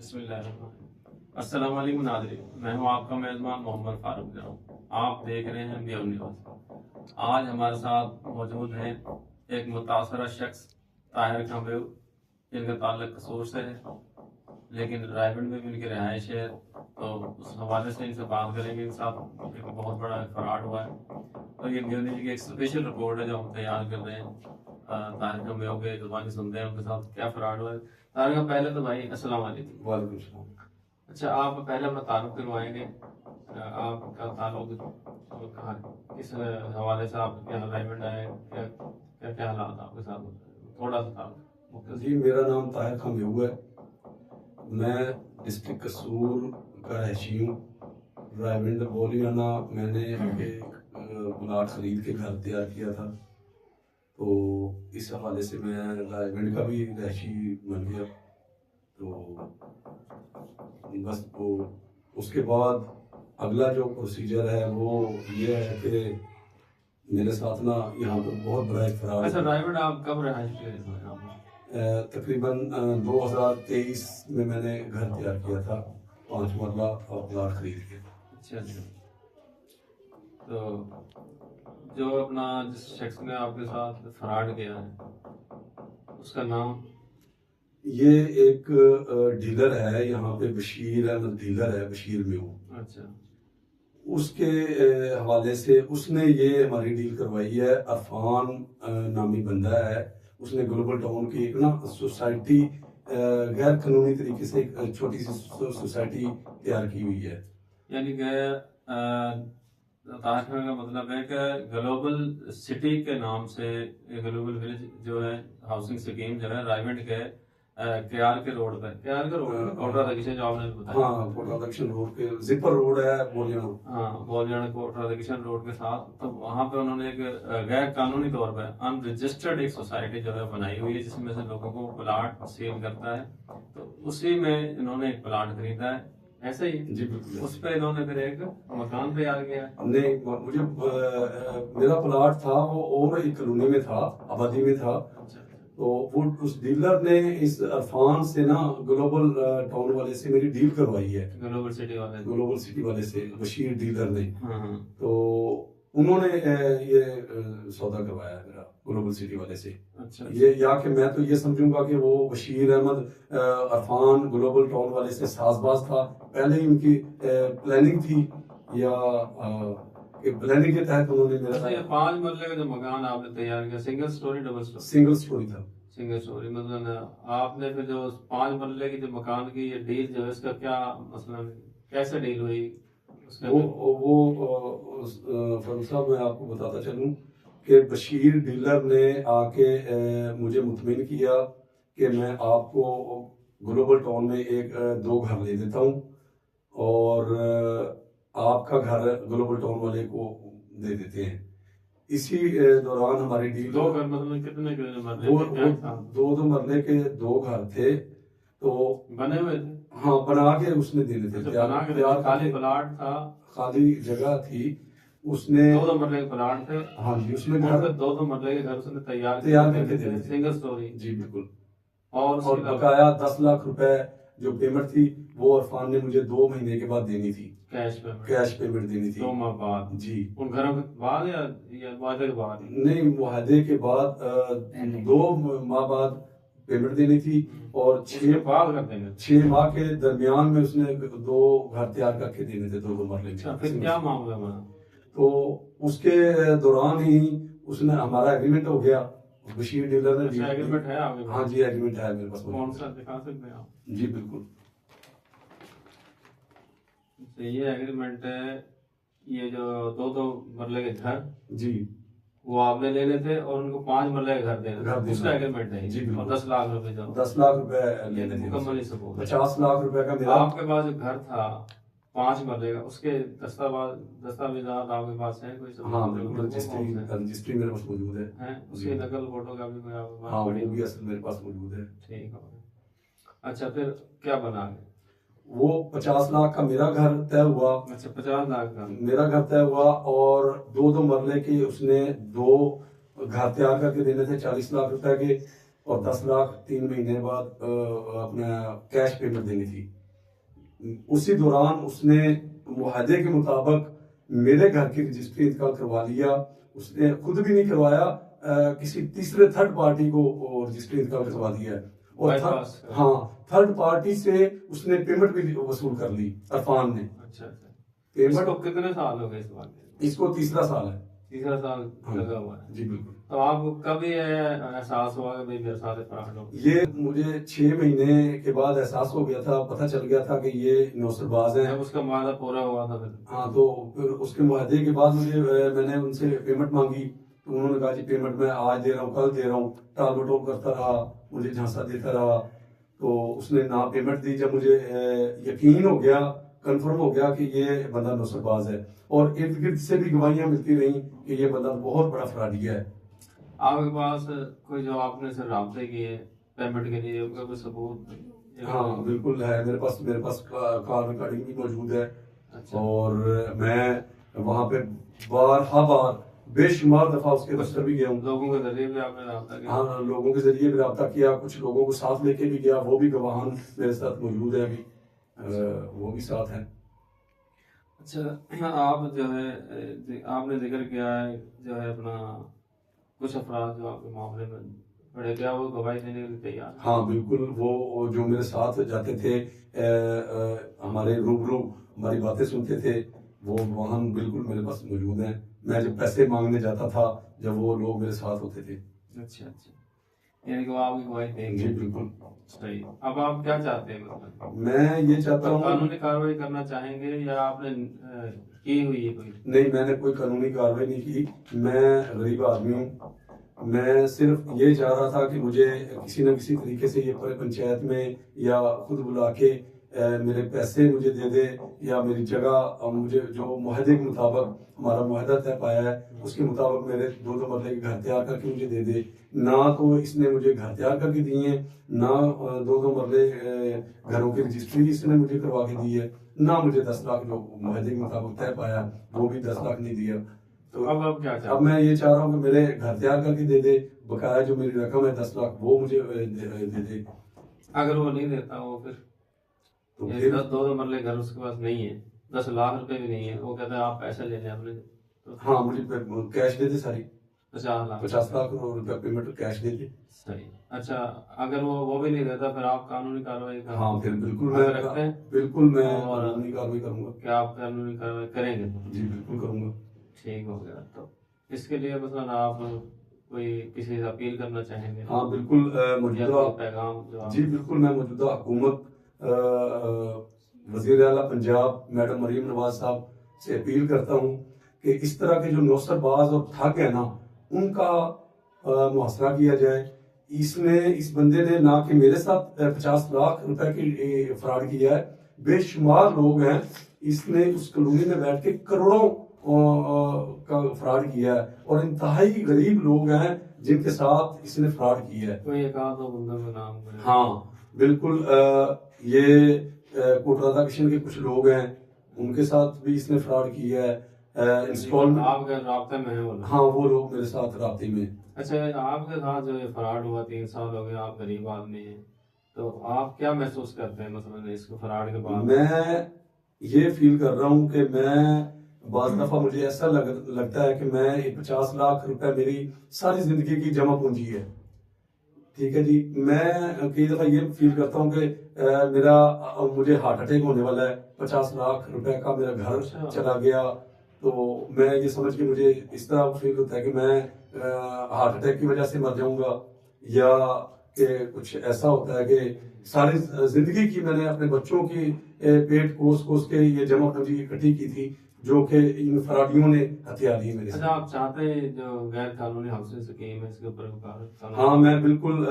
अस्सलाम वालेकुम नाज़रीन, मैं हूं आपका मेज़बान मोहम्मद फारूक जराऊ। आप देख रहे हैं मेयर न्यूज़। आज हमारे साथ मौजूद हैं एक मुतासरा शख्स ताहिर खान बेग, जिनका ताल्लुक कसूर से है, लेकिन रायगढ़ में भी उनकी रिहाइश है। तो उस हवाले से इनसे बात करेंगे। इनके साथ एक बहुत बड़ा फ्रॉड हुआ है, तो ये मेयर न्यूज़ की एक स्पेशल रिपोर्ट है जो हम तैयार कर रहे हैं। ताहिर खान बेग के जुबानी सुनते हैं उनके साथ क्या फ्रॉड हुआ है। ताहिर खान, पहले तो भाई अस्सलाम वालेकुम। वालेकुम सलाम। अच्छा, आप पहले अपना ताल्लुक करवाएंगे। आपका ताल्लुक कहाँ, किस हवाले से आप क्या अलाइनमेंट आए, क्या क्या क्या हालात आपके साथ होते हैं? थोड़ा सा ताल्लुक। जी, मेरा नाम ताहिर खान बेग है। मैं डिस्ट्रिक्ट कसूर का रहशी हूँ। रायविंड बोलियाना मैंने एक प्लाट खरीद के घर तैयार किया था, तो इस हवाले से मैं रायविंड का भी रहशी बन गया। तो बस वो उसके बाद अगला जो प्रोसीजर है वो ये है कि मेरे साथ ना यहाँ पर बहुत बड़ा एक फ्रॉड। अच्छा, रायगढ़ आप कब रहायश पे तकरीबन 2023 में मैंने घर तैयार किया था, 5 मरला और प्लाट खरीद के। अच्छा अच्छा। तो जो अपना जिस शख्स ने आपके साथ फ्रॉड किया है उसका नाम? ये एक डीलर है यहाँ पे, बशीर अहमद डीलर है, बशीर में हूँ। अच्छा। उसके हवाले से उसने ये हमारी डील करवाई है। अरफान नामी बंदा है, उसने ग्लोबल टाउन की एक ना सोसाइटी गैर कानूनी तरीके से एक छोटी सी सोसाइटी तैयार की हुई है। यानी कि ताज का मतलब है कि ग्लोबल सिटी के नाम से ग्लोबल विलेज जो है हाउसिंग स्कीम जो है रायगढ़ के केआर के रोड पे, केआर के रोड पे कोटरा दक्षिण जो आपने बताया। हाँ, कोटरा दक्षिण रोड के जिपर रोड है बोलियाना। हाँ, बोलियाना कोटरा दक्षिण रोड के साथ। तो वहाँ पे उन्होंने एक गैर कानूनी तौर पे अनरजिस्टर्ड एक सोसाइटी जो है बनाई हुई है, जिसमें से लोगों को प्लाट सेल करता है। तो उसी में इन्होंने एक प्लाट खरीदा है, ऐसे ही जी बिल्कुल। उस पे इन्होंने फिर एक मकान तैयार किया है। नहीं, मुझे मेरा प्लाट था वो और एक कॉलोनी में था, आबादी में था। तो वो उस डीलर ने इस अरफान से ना ग्लोबल टाउन वाले से मेरी डील करवाई है, ग्लोबल सिटी वाले से बशीर डीलर ने। हाँ। तो उन्होंने ये सौदा करवाया है मेरा ग्लोबल सिटी वाले से। अच्छा। ये या कि मैं तो ये समझूंगा कि वो बशीर अहमद अरफान ग्लोबल टाउन वाले से साजबाज था, पहले ही उनकी प्लानिंग थी, या प्लानिंग के तहत उन्होंने मेरा। अच्छा, ये 5 मरले का जो मकान आपने तैयार किया, single storey double storey? Single storey था। सिंगल स्टोरी मतलब आपने फिर जो 5 मरले की जो मकान की ये डील जो है इसका क्या मसला, कैसे डील हुई? वो फरूख साहब, मैं आपको बताता चलूं कि बशीर डीलर ने आके मुझे मुतमिन किया कि मैं आपको ग्लोबल टाउन में एक 2 घर ले देता हूं, और आपका घर ग्लोबल टाउन वाले को दे देते हैं। इसी दौरान हमारी डील। 2 घर मतलब कितने के मरले? दो मरले के 2 घर थे, तो बने हुए थे। हाँ, बना के उसने देने थे। तैयार खाली प्लाट था, खाली जगह थी, उसने 2 मरले के प्लाट थे। हाँ जी, उसने घर 2 मरले के घर उसने तैयार करके देने थे, सिंगल स्टोरी। जी बिल्कुल। और बकाया 10 लाख रुपए जो पेमेंट थी वो अरफान ने मुझे 2 महीने के बाद देनी थी, कैश पेमेंट देनी थी। 2 माह बाद जी। उन घरों के बाद या वादे के बाद? नहीं, मुआहदे के बाद 2 माह बाद पेमेंट देनी थी, और 6 माह के दरमियान में उसने 2 घर तैयार करके देने थे, 2 मरले में। फिर क्या मामला बना? तो उसके दौरान ही उसने हमारा एग्रीमेंट हो गया, बशीर डीलर ने। एग्रीमेंट है आपके पास? हाँ जी, एग्रीमेंट है मेरे पास। कौन सा दिखा सकते हैं आप? जी बिल्कुल। तो ये एग्रीमेंट है, ये जो 2 मरले के घर जी वो आपने लेने थे और उनको 5 मरले के घर देने थे, उसका एग्रीमेंट है जी। और 10 लाख रुपए जो 10 लाख रुपए लेने थे, मुकम्मल सबूत। 50 लाख रुपए का मेरा। आपके पास जो घर था 5 मरले का, उसके दस्तावेजात आपके पास है कोई? हाँ बिल्कुल, रजिस्ट्री मेरे पास मौजूद है। उसकी नकल फोटो का भी कोई आपके पास? हाँ, वो भी असल मेरे पास मौजूद है। ठीक है। अच्छा, फिर क्या बना है? वो 50 लाख का मेरा घर तय हुआ। अच्छा, 50 लाख का मेरा घर तय हुआ, और 2 मरले के उसने 2 घर तैयार करके देने थे 40 लाख रुपए के। और 10 लाख 3 महीने बाद अपना कैश पेमेंट देनी थी। उसी दौरान उसने मुआहदे के मुताबिक मेरे घर की रजिस्ट्री इंतकाल करवा लिया। उसने खुद भी नहीं करवाया, किसी तीसरे थर्ड पार्टी को रजिस्ट्री इंतकाल करवा दिया है। और थर्ड पार्टी से उसने पेमेंट भी वसूल कर ली अरफान ने। अच्छा अच्छा। पेमेंट इसको कितने साल हो गए इस बात में? इसको तीसरा साल है। तीसरा साल लगा हुआ है जी बिल्कुल। तो आपको कभी एहसास हुआ कि भाई मेरे साथ फ्रॉड हो? ये मुझे 6 महीने के बाद एहसास हो गया था, पता चल गया था कि ये नौसरबाज हैं। जब उसका मुआहदा पूरा हुआ था फिर? हाँ, तो फिर उसके मुआहदे के बाद मैंने उनसे पेमेंट मांगी, तो उन्होंने कहा जी पेमेंट मैं आज दे रहा हूँ, कल दे रहा हूँ। टाल मटोल करता रहा, मुझे झांसा देता रहा। तो उसने ना पेमेंट दी। जब मुझे यकीन हो गया, कंफर्म हो गया कि ये बंदा नौसरबाज है, और इर्द गिर्द से भी गवाहियां मिलती रही कि ये बंदा बहुत बड़ा फ्रॉडिया है। आपके पास कोई जो आपने से राब्ते किए पेमेंट के लिए उनका कोई सबूत? हाँ बिल्कुल है, मेरे पास कॉल रिकॉर्डिंग भी मौजूद है। अच्छा। और मैं वहां पे बार बेशुमार दफा उसके दफ्तर भी गया हूँ। लोगों के जरिए भी आपने राब्ता किया? हाँ, लोगों के जरिए भी रब्ता किया, कुछ लोगों को साथ लेके भी गया, वो भी गवाहान मेरे साथ मौजूद है अभी। वो भी साथ हैं। अच्छा, आप जो है आपने जिक्र किया है जो है अपना कुछ अफराद जो आपके मामले में पड़े, क्या वो गवाही देने के लिए तैयार? हाँ बिल्कुल, वो जो मेरे साथ जाते थे, हमारे रूबरू हमारी बातें सुनते थे, वो वाहन बिल्कुल मेरे पास मौजूद हैं। मैं जब पैसे मांगने जाता था, जब वो लोग मेरे साथ होते थे। अच्छा अच्छा, यानी कि वो आपकी गवाही देंगे? जी बिल्कुल। सही। अब आप क्या चाहते हैं? मतलब मैं ये चाहता हूँ, कानूनी कार्रवाई करना चाहेंगे या आपने की हुई है कोई? नहीं, मैंने कोई कानूनी कार्रवाई नहीं की। मैं गरीब आदमी हूँ। मैं सिर्फ ये चाह रहा था कि मुझे किसी न किसी तरीके से ये पंचायत में या खुद बुला के मेरे पैसे मुझे दे दे, या मेरी जगह मुझे जो मुआहदे के मुताबिक हमारा मुआहदा तय पाया है उसके मुताबिक मेरे 2-2 मरले के घर तैयार करके मुझे दे दे। ना तो इसने मुझे घर तैयार करके दिए हैं, ना 2-2 मरले घरों की रजिस्ट्री इसने मुझे करवा के दी है, ना मुझे 10 लाख जो मुआहदे के मुताबिक तय पाया वो भी 10 लाख नहीं दिया। तो अब क्या अब मैं ये चाह रहा हूँ कि मेरे घर तैयार करके दे दे, बकाया जो मेरी रकम है 10 लाख वो मुझे दे दे। अगर वो नहीं देता, वो फिर तो ये फिर 2-2 मरले घर उसके पास नहीं है, 10 लाख रुपए भी नहीं है, वो कहता है आप पैसे ले लें अपने तो? हाँ, मुझे कैश दे दे सारी, 50 लाख रुपए पेमेंट कैश दे दे। सही। अच्छा, अगर वो भी नहीं देता फिर आप कानूनी कार्रवाई का? हाँ, फिर बिल्कुल मैं रखते हैं। बिल्कुल मैं और कानूनी कार्रवाई करूंगा। क्या आप कानूनी कार्रवाई करेंगे? जी बिल्कुल करूंगा। ठीक हो गया। तो इसके लिए मतलब आप कोई किसी से अपील करना चाहेंगे? हाँ बिल्कुल, या मौजूदा कोई पैगाम जो आप? जी बिल्कुल, मैं मौजूदा हुकूमत, वज़ीर आला पंजाब मैडम मरीम नवाज साहब से अपील करता हूँ कि इस तरह के जो नौसरबाज और ठग है ना, उनका मुहासरा किया जाए। इस बंदे ने ना कि मेरे साथ 50 लाख रुपए की फ्रॉड किया है, बेशुमार लोग हैं। इसने उस कॉलोनी में बैठ के करोड़ों का फ्रॉड किया है, और इंतहाई गरीब लोग हैं जिनके साथ इसने फ्रॉड किया है। कोई एक आध दो बंदों का नाम? हाँ बिल्कुल, ये कोटरादा किशन के कुछ लोग हैं, उनके साथ भी इसने फ्रॉड किया है। इंस्टॉलमेंट आपके राब्ते में है वो लोग? हाँ, वो लोग मेरे साथ राब्ते में। अच्छा, आपके साथ जो ये फ्रॉड हुआ 3 साल हो गए, आप गरीब आदमी हैं, तो आप क्या महसूस करते हैं मतलब इसको फ्रॉड के बाद? मैं ये फील कर रहा हूँ कि मैं बाज़ दफा मुझे ऐसा लगता है कि मैं 50 लाख रुपए मेरी सारी जिंदगी की जमा पूंजी है। ठीक है जी, मैं कई दफा ये फील करता हूँ कि मुझे हार्ट अटैक होने वाला है, 50 लाख रुपए का मेरा घर चला गया। तो मैं ये समझ के मुझे इस तरह फील होता है कि मैं हार्ट अटैक की वजह से मर जाऊंगा, या कि कुछ ऐसा होता है कि सारी जिंदगी की मैंने अपने बच्चों की पेट कोस के ये जमा पूंजी इकट्ठी की थी, जो कि इन फराडियों ने हथिया ली मेरे से। अच्छा, आप चाहते हैं जो गैर कानूनी हाउसिंग स्कीम है इसके ऊपर? हाँ, मैं बिल्कुल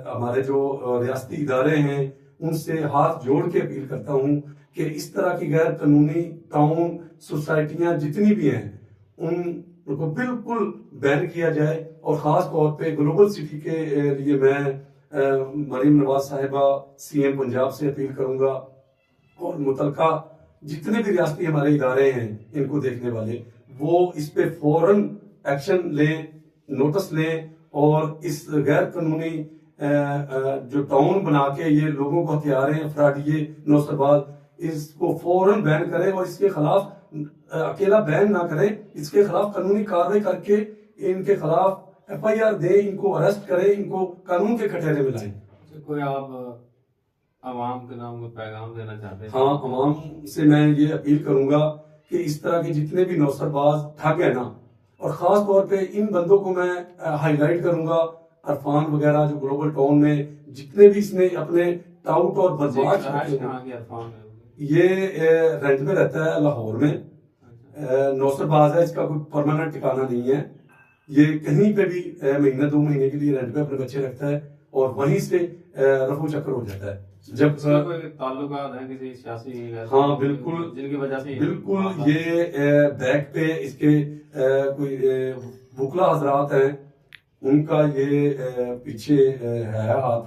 हमारे जो रियासती इदारे हैं उनसे हाथ जोड़ के अपील करता हूँ कि इस तरह की गैर कानूनी टाउन सोसाइटियां जितनी भी हैं उनको बिल्कुल बैन किया जाए। और खास तौर पे ग्लोबल सिटी के लिए मैं मरीम नवाज साहिबा CM पंजाब से अपील करूंगा, और मुतलका जितने भी रियासती हमारे इदारे हैं इनको देखने वाले, वो इस पे फौरन एक्शन लें, नोटिस लें, और इस गैर कानूनी जो टाउन बना के ये लोगों को हथिया रहे हैं अफराडिये नौसरबाज, इसको फौरन बैन करें और इसके खिलाफ अकेला बैन ना करें, इसके खिलाफ कानूनी कार्रवाई करके इनके खिलाफ FIR दे, इनको अरेस्ट करें, इनको कानून के कटहरे में लाएं। कोई आप आवाम के नाम को पैगाम देना चाहते हैं? हाँ, आवाम से मैं ये अपील करूंगा कि इस तरह के जितने भी नौसरबाज ठग है ना, और खास तौर पे इन बंदों को मैं हाईलाइट करूंगा, अरफान वगैरह जो ग्लोबल टाउन में जितने भी इसने अपने टाउट और बदमाश ये रेंट में रहता है लाहौर में, नौसरबाज है, इसका कोई परमानेंट ठिकाना नहीं है, ये कहीं पे भी महीने 2 महीने के लिए रेंट पे अपने बच्चे रखता है और वहीं से रफू चक्कर हो जाता है। जब ताल्लुकात है किसी सियासी, हाँ बिल्कुल, जिनकी वजह से बिल्कुल ये बैक पे इसके कोई बुकला हजरात हैं, उनका ये पीछे है हाथ,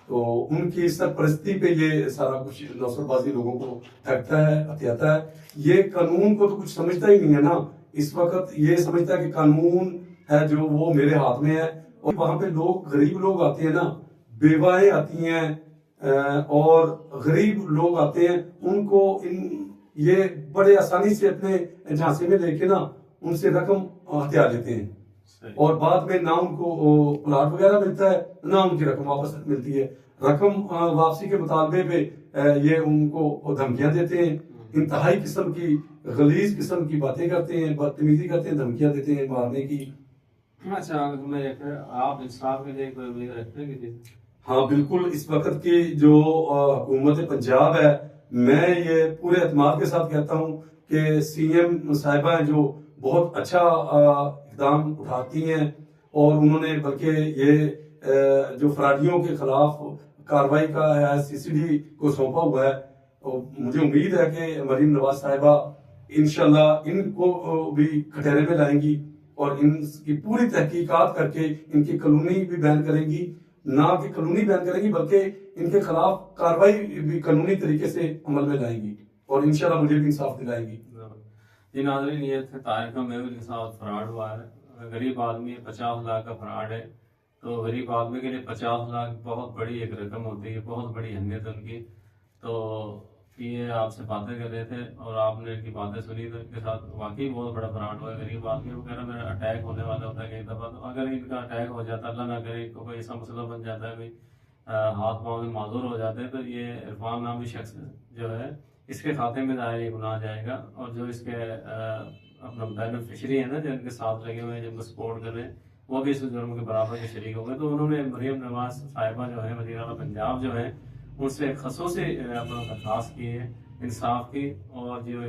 तो उनकी सरपरस्ती पे ये सारा कुछ नौसरबाजी लोगों को ठगता है, हथियाता है। ये कानून को तो कुछ समझता ही नहीं है ना, इस वक्त ये समझता है कि कानून है जो वो मेरे हाथ में है। और वहां पे लोग, गरीब लोग आते हैं ना, बेवाएं आती हैं और गरीब लोग आते हैं, उनको ये बड़े आसानी से अपने झांसे में लेके ना उनसे रकम हथिया लेते हैं और बाद में ना उनको प्लाट वगैरह मिलता है ना उनकी रकम वापस मिलती है। रकम वापसी के मुतालबे पे ये उनको धमकियां देते हैं, इंतहाई किस्म की गलीज किस्म की बातें करते हैं, बदतमीजी करते हैं, धमकियां देते हैं मारने की। अच्छा, आप इंसाफ के लिए कोई उम्मीद रखते हैं कि? हाँ बिल्कुल, इस वक्त की जो हुकूमत पंजाब है, मैं ये पूरे एतमाद के साथ कहता हूँ कि CM साहिबा है जो बहुत अच्छा इकदाम उठाती हैं और उन्होंने बल्कि ये जो फराडियों के खिलाफ कार्रवाई का है CCD को सौंपा हुआ है, और मुझे उम्मीद है कि मरीम नवाज साहिबा इंशाल्लाह इनको भी कटहरे में लाएंगी और इनकी पूरी तहकीकात करके इनकी कॉलोनी भी बैन करेंगी, ना कि कॉलोनी बैन करेंगी बल्कि इनके खिलाफ कार्रवाई भी कानूनी तरीके से अमल में लाएंगी और इंशाल्लाह मुझे भी इंसाफ दिलाएंगी। जी नाज़रीन, ये थे तारिक मेहुल के साथ फ्रॉड हुआ है। गरीब आदमी 50 लाख का फ्रॉड है, तो गरीब आदमी के लिए 50 लाख बहुत बड़ी एक रकम होती है, बहुत बड़ी अहमियत है उनकी। तो ये आपसे बातें कर रहे थे और आपने इनकी बातें सुनी, तो इनके साथ वाकई बहुत बड़ा फ्रॉड हुआ है। गरीब आदमी वगैरह में अटैक होने वाला होता है कई दफ़ा, तो अगर इनका अटैक हो जाता, अल्लाह ना करे इनको कोई ऐसा मसला बन जाता है, कोई हाथ पाँव में माजूर हो जाते हैं, तो ये इरफान नामी शख्स जो है इसके खाते में दायर गुनाह जाएगा। और जो इसके अपना बेनिफिशरी है ना, जो इनके साथ लगे हुए हैं, जिनको सपोर्ट कर रहे हैं, वो भी इस जुर्म के बराबर के शरीक हो गए। तो उन्होंने मरीम नवाज साहिबा जो है, वज़ीर आला पंजाब जो है, उनसे खसूसी अपना दरख्वास्त की है इंसाफ की, और जो